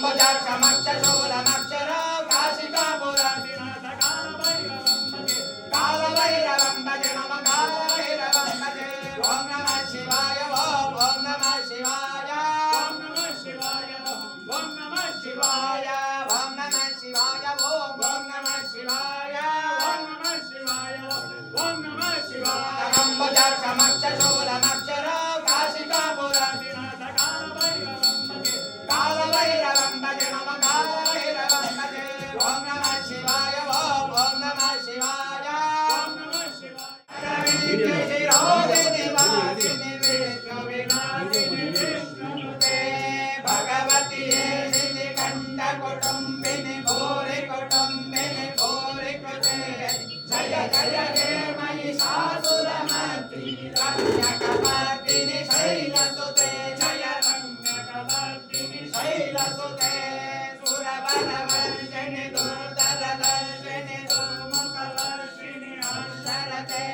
शूलमक्षरो काशिकापुरादिनाथ कालभैरवं भजे मम कालभैरवं भजे ओम नमः शिवाय ओम नमः शिवाय ओम नमः शिवाय ओम नमः शिवाय ओम नमः शिवाय ओम नमः शिवाय ओम नमः शिवाय ओम नमः शिवाय शूलमक्षरो काशिकापुरादिनाथ कालभैरवं भजे मम कालभैरवं भजे ओम नमः शिवाय ओम नमः शिवाय ओम नमः शिवाय शिरोदिनि वासिनि विष्णुविनाशिनि विष्णुनुते भगवति सिद्धि कंठ कुटुंबिनि भूरि कुटुंबिनि भूरि कृते जय जय हे महिषासुरमर्दिनि रम्यकपर्दिनि शैलसुते जय रम्यकपर्दिनि शैलसुते सुरवरवर्षिणि दुर्धरदर्शिनि दुर्मुखवर्षिणि अक्षरते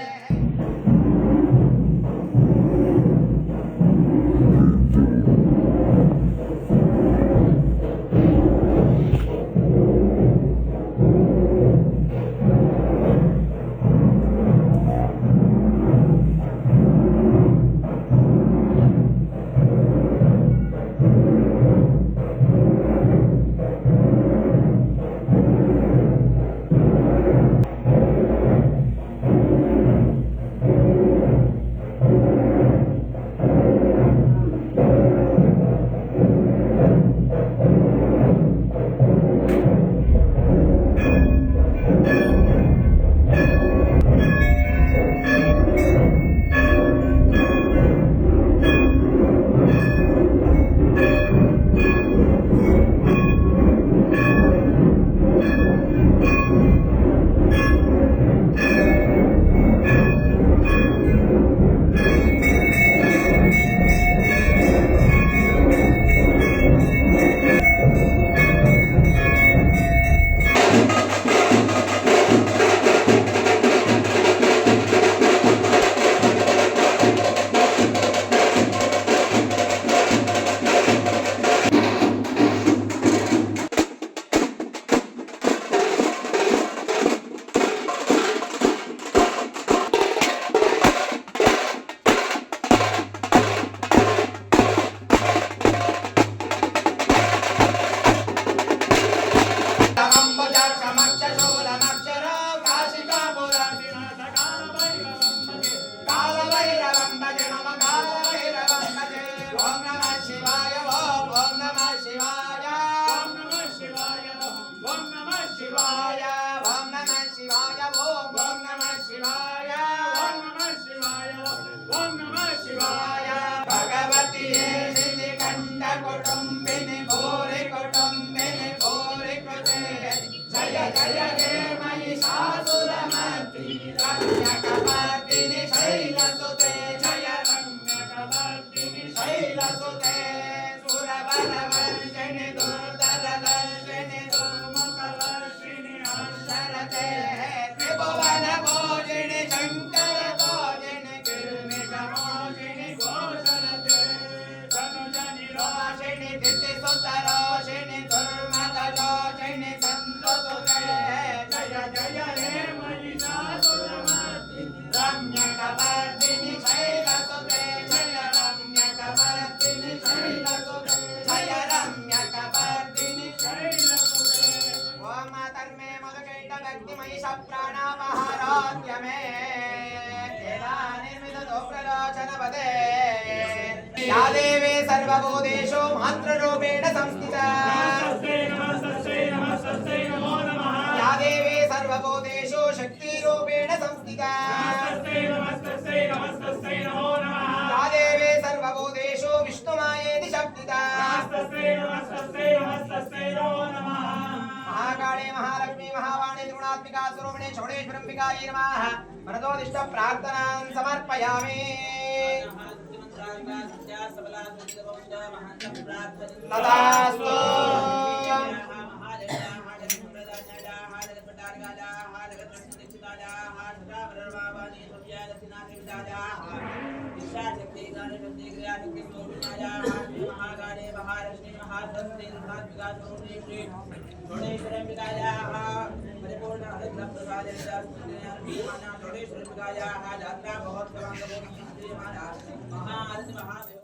कुटुंबिनि भूरि कुटुंबिनि भूरि कृते जय जय हे महिषासुरमर्दिनि रम्यकपर्दिनि शैलसुते जय रम्यकपर्दिनि शैलसुते सुरवरवर्षिणि दुर्धरदर्शिनि दुर्मुखवर्षिणि अक्षरते त्रिभुवनभोजिनि शङ्करतोजिनि किल्मिषमोषिणि घोषरते धनुजनिरोषिणि दितिसुतरोषिणि दुर्मदलोषिणि सन्तुसुते जय जय हे महिषासुरमर्दिनि रम्यकपर्दिनि शैलसुते जय रम्यकपर्दिनि शैलसुते जय रम्यकपर्दिनि शैलसुते ओम मातर्मे मधुकैट व्यक्ति महिषप्राणापहाराद्य मे देवा निर्मितो प्रलोचनपदे या देवी सर्वभूतेषु मातृरूपेण संस्थिता या देवी सर्वभूतेषु शक्तिरूपेण संस्थिता या देवी सर्वभूतेषु विष्णुमायेति शब्दिता महाकाले महालक्ष्मी महावाणी त्रिगुणात्मिका स्वरूपिणी षोडशेश्वरम्बिकायै नमः मनतोदिष्ट प्रार्थनां समर्पयामि तदास्तु महाआरती